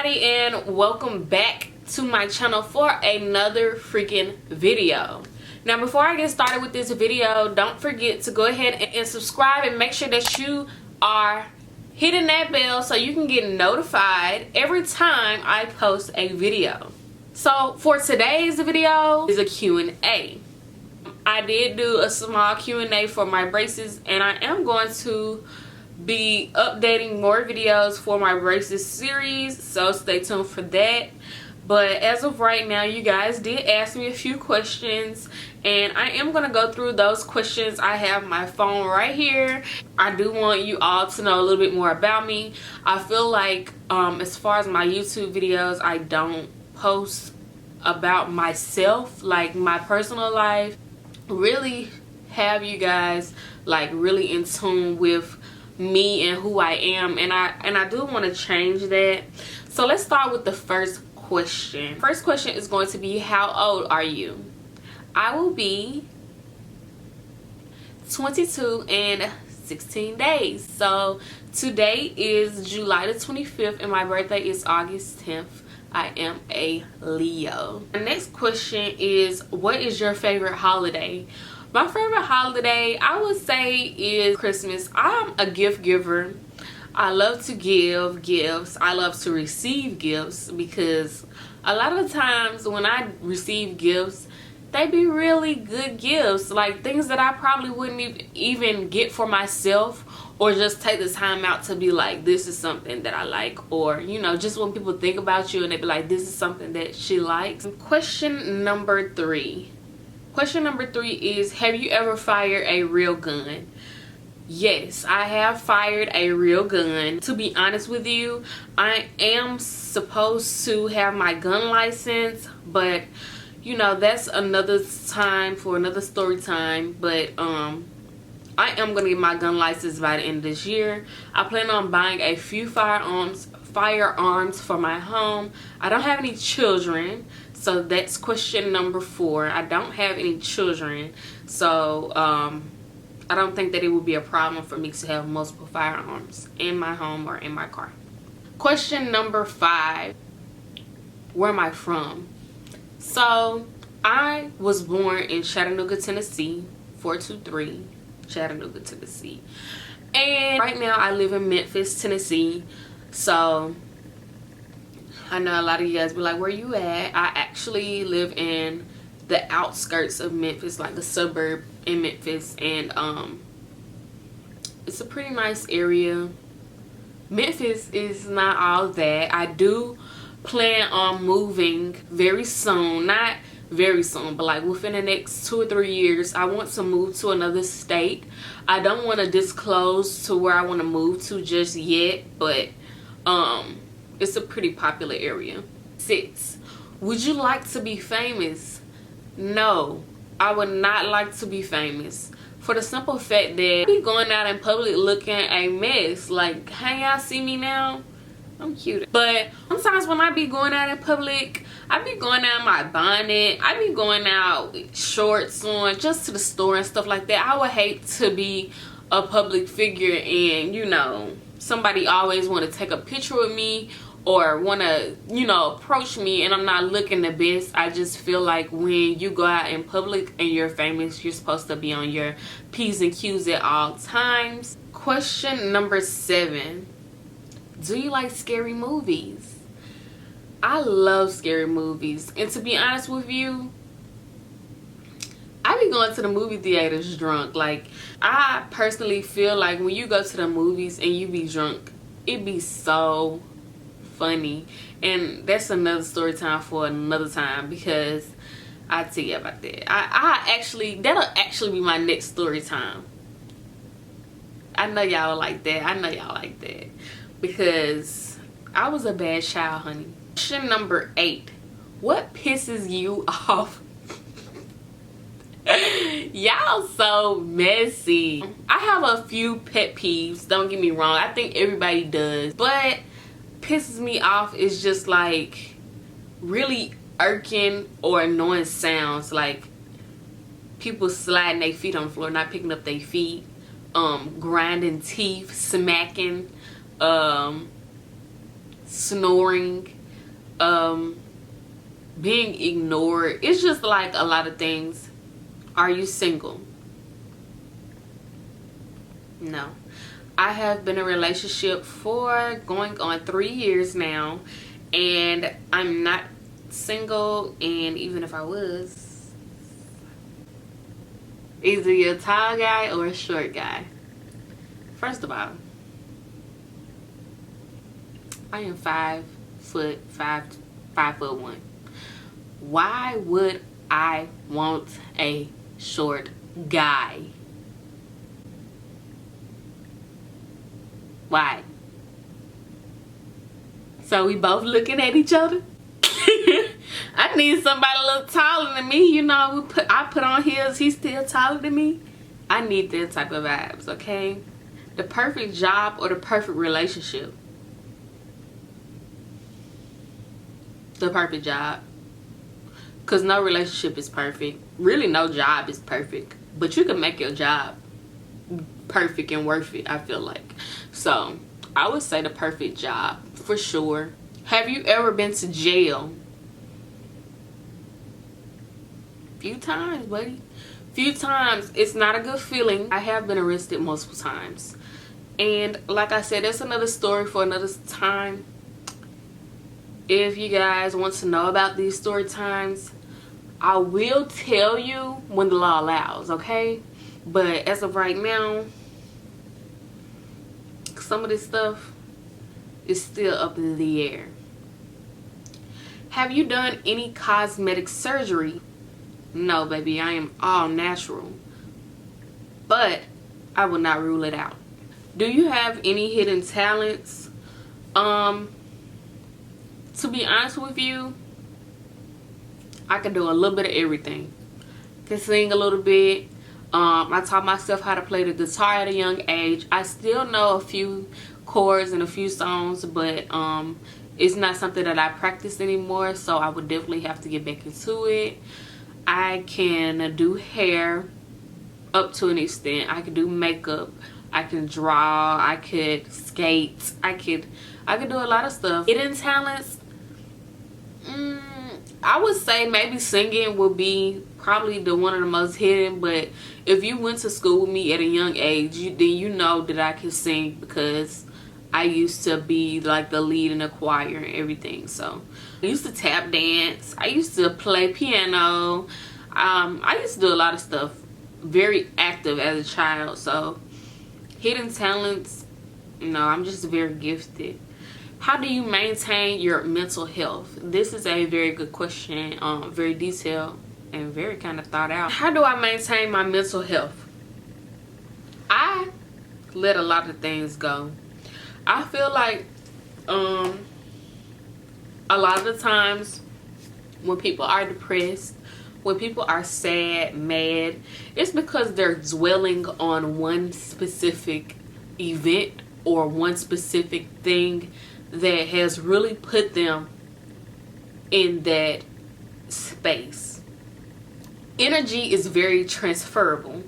everybody, and welcome back to my channel for another freaking video. Now before I get started with this video, don't forget to go ahead and subscribe and make sure that you are hitting that bell so you can get notified every time I post a video. So for today's video is a Q&A. I did do a small Q&A for my braces, and I am going to be updating more videos for my braces series, so stay tuned for that. But as of right now, you guys did ask me a few questions, and I am going to go through those questions. I have my phone right here. I do want you all to know a little bit more about me. I feel like as far as my YouTube videos, I don't post about myself, like my personal life. Really have you guys like really in tune with me and who I am, and I do want to change that. So let's start with the first question. First question is going to be, how old are you? I will be 22 and 16 days. So today is July the 25th and my birthday is August 10th. I am a Leo. The next question is, what is your favorite holiday? My favorite holiday, I would say, is Christmas. I'm a gift giver. I love to give gifts. I love to receive gifts, because a lot of the times when I receive gifts, they be really good gifts, like things that I probably wouldn't even get for myself, or just take the time out to be like, this is something that I like, or you know, just when people think about you and they be like, this is something that she likes. Question number 3. Question number 3 is, have you ever fired a real gun? Yes, I have fired a real gun. To be honest with you, I am supposed to have my gun license, but you know, that's another time for another story time. But I am gonna get my gun license by the end of this year. I plan on buying a few firearms for my home. I don't have any children, so that's question number 4. I don't have any children, so I don't think that it would be a problem for me to have multiple firearms in my home or in my car. Question number 5, where am I from? So I was born in Chattanooga, Tennessee, 423 Chattanooga, Tennessee, and right now I live in Memphis, Tennessee. So I know a lot of you guys be like, where you at? I actually live in the outskirts of Memphis, like a suburb in Memphis, and it's a pretty nice area. Memphis is not all that. I do plan on moving very soon, not very soon, but like within the next 2 or 3 years. I want to move to another state. I don't want to disclose to where I want to move to just yet, but it's a pretty popular area. 6, would you like to be famous? No, I would not like to be famous, for the simple fact that I be going out in public looking a mess. Like, hey, y'all see me now? I'm cute. But sometimes when I be going out in public, I be going out in my bonnet, I be going out with shorts on, just to the store and stuff like that. I would hate to be a public figure and, you know, somebody always want to take a picture with me or want to, you know, approach me and I'm not looking the best. I just feel like when you go out in public and you're famous, you're supposed to be on your P's and Q's at all times. Question number 7. Do you like scary movies? I love scary movies, and to be honest with you, I be going to the movie theaters drunk. Like, I personally feel like when you go to the movies and you be drunk, it be so funny. And that's another story time for another time, because I'll tell you about that. That'll actually be my next story time. I know y'all like that. I know y'all like that, because I was a bad child, honey. Question number 8. What pisses you off? Y'all so messy. I have a few pet peeves, don't get me wrong. I think everybody does. But pisses me off is just like really irking or annoying sounds, like people sliding their feet on the floor, not picking up their feet, grinding teeth, smacking, snoring, being ignored. It's just like a lot of things. Are you single? No. I have been in a relationship for going on 3 years now, and I'm not single. And even if I was, either you're a tall guy or a short guy. First of all, I am 5'1". Why would I want a short guy? Why? So we both looking at each other? I need somebody a little taller than me. You know, I put on heels, he's still taller than me. I need that type of vibes, okay? The perfect job or the perfect relationship? The perfect job. Because no relationship is perfect. Really, no job is perfect. But you can make your job perfect and worth it, I feel like. So I would say the perfect job for sure. Have you ever been to jail? Few times, buddy. Few times. It's not a good feeling. I have been arrested multiple times, and like I said, that's another story for another time. If you guys want to know about these story times, I will tell you when the law allows, okay? But as of right now, some of this stuff is still up in the air. Have you done any cosmetic surgery? No, baby, I am all natural. But I will not rule it out. Do you have any hidden talents? To be honest with you, I can do a little bit of everything. Can sing a little bit. I taught myself how to play the guitar at a young age. I still know a few chords and a few songs, but it's not something that I practice anymore, so I would definitely have to get back into it. I can do hair up to an extent. I can do makeup. I can draw. I could skate. I could do a lot of stuff. Hidden talents, I would say maybe singing would be probably the one of the most hidden. But if you went to school with me at a young age, then you know that I can sing, because I used to be like the lead in the choir and everything. So I used to tap dance. I used to play piano. I used to do a lot of stuff. Very active as a child. So hidden talents, no, I'm just very gifted. How do you maintain your mental health? This is a very good question. Very detailed and very kind of thought out. How do I maintain my mental health? I let a lot of things go. I feel like a lot of the times when people are depressed, when people are sad, mad, it's because they're dwelling on one specific event or one specific thing that has really put them in that space. Energy is very transferable.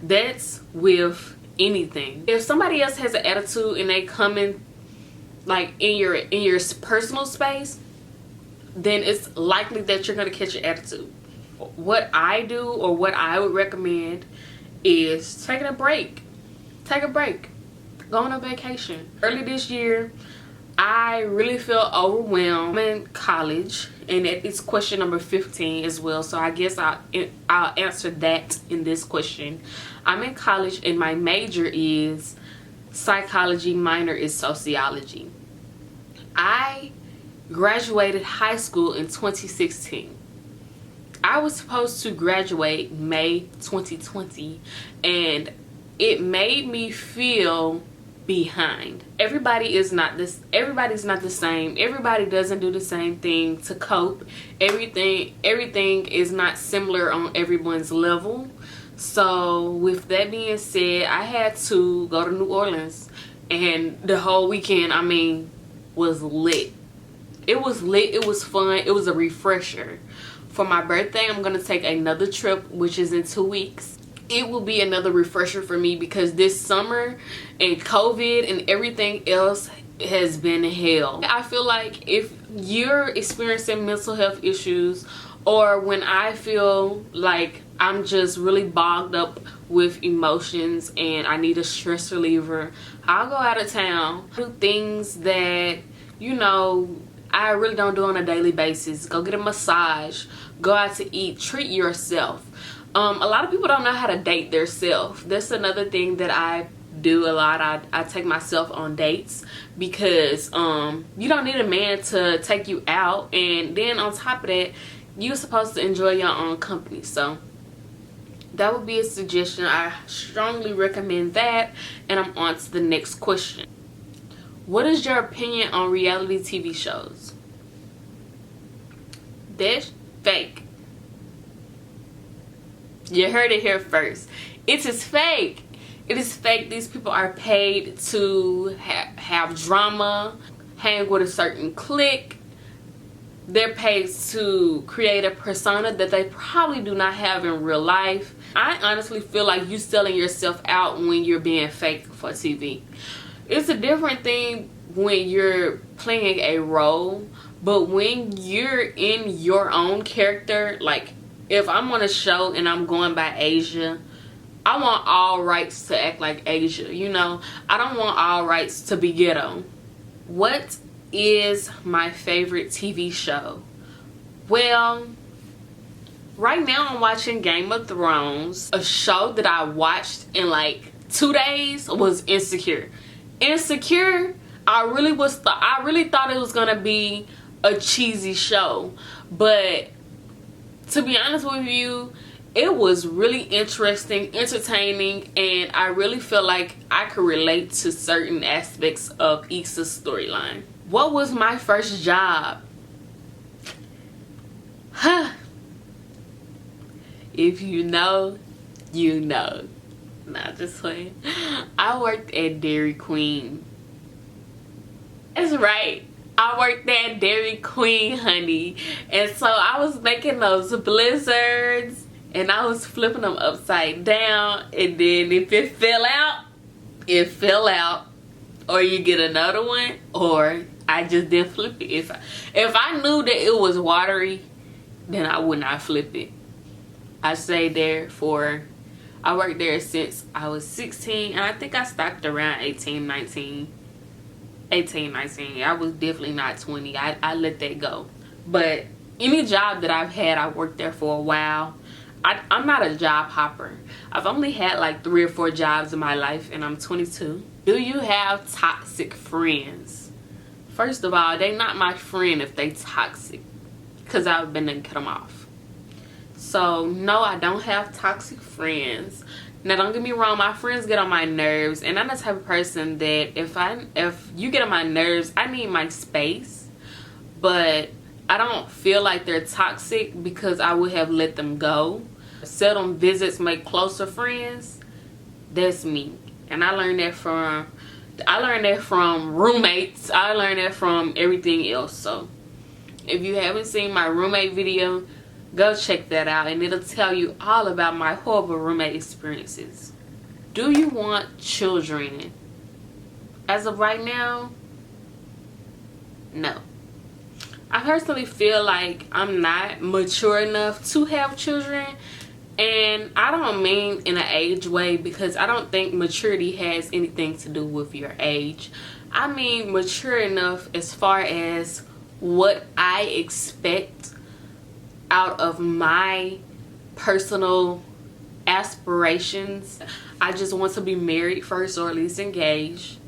That's with anything. If somebody else has an attitude and they come in like in your personal space, then it's likely that you're going to catch an attitude. What I do, or what I would recommend, is taking a break. Take a break. Go on a vacation. Early this year, I really felt overwhelmed. I'm in college, and it's question number 15 as well, so I guess I'll answer that in this question. I'm in college, and my major is psychology, minor is sociology. I graduated high school in 2016. I was supposed to graduate May 2020, and it made me feel behind. Everybody's not the same. Everybody doesn't do the same thing to cope. Everything is not similar on everyone's level. So with that being said, I had to go to New Orleans, and the whole weekend, I mean, was lit. It was lit. It was fun. It was a refresher. For my birthday, I'm going to take another trip, which is in 2 weeks. It will be another refresher for me, because this summer and COVID and everything else has been hell. I feel like if you're experiencing mental health issues, or when I feel like I'm just really bogged up with emotions and I need a stress reliever, I'll go out of town, do things that, you know, I really don't do on a daily basis. Go get a massage, go out to eat, treat yourself. A lot of people don't know how to date their self. That's another thing that I do a lot. I take myself on dates because you don't need a man to take you out, and then on top of that, you're supposed to enjoy your own company. So that would be a suggestion. I strongly recommend that. And I'm on to the next question. What is your opinion on reality TV shows? That's fake. You heard it here first. It is fake. It is fake. These people are paid to have drama, hang with a certain clique. They're paid to create a persona that they probably do not have in real life. I honestly feel like you're selling yourself out when you're being fake for TV. It's a different thing when you're playing a role, but when you're in your own character, like if I'm on a show and I'm going by Asia, I want all rights to act like Asia, you know? I don't want all rights to be ghetto. What is my favorite TV show? Well, right now I'm watching Game of Thrones. A show that I watched in like 2 days was Insecure. Insecure, I really thought it was gonna be a cheesy show, but to be honest with you, it was really interesting, entertaining, and I really feel like I could relate to certain aspects of Issa's storyline. What was my first job? If you know, you know. Nah, just playing. I worked at Dairy Queen. That's right. I worked at Dairy Queen, honey. And so I was making those blizzards and I was flipping them upside down. And then if it fell out, it fell out. Or you get another one. Or I just didn't flip it. If I knew that it was watery, then I would not flip it. I stayed there I worked there since I was 16, and I think I stopped around 18, 19. I was definitely not 20. I let that go. But any job that I've had, I worked there for a while. I'm not a job hopper. I've only had like 3 or 4 jobs in my life, and I'm 22. Do you have toxic friends? First of all, they not my friend if they toxic, because I've been to cut them off. So no, I don't have toxic friends. Now don't get me wrong, my friends get on my nerves, and I'm the type of person that if you get on my nerves, I need my space. But I don't feel like they're toxic because I would have let them go. Seldom visits make closer friends. That's me. And I learned that from roommates. I learned that from everything else. So if you haven't seen my roommate video, go check that out, and it'll tell you all about my horrible roommate experiences. Do you want children? As of right now, no. I personally feel like I'm not mature enough to have children, and I don't mean in an age way, because I don't think maturity has anything to do with your age. I mean mature enough as far as what I expect out of my personal aspirations. I just want to be married first, or at least engaged.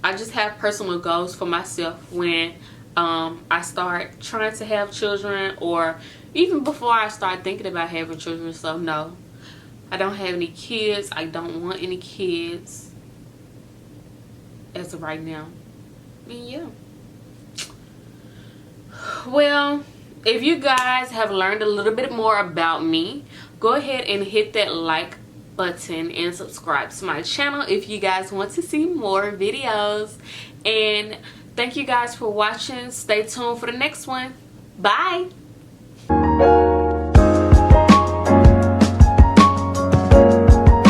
I just have personal goals for myself when I start trying to have children, or even before I start thinking about having children. So no, I don't have any kids. I don't want any kids as of right now. And yeah. Well, if you guys have learned a little bit more about me, go ahead and hit that like button and subscribe to my channel if you guys want to see more videos. And thank you guys for watching. Stay tuned for the next one. Bye.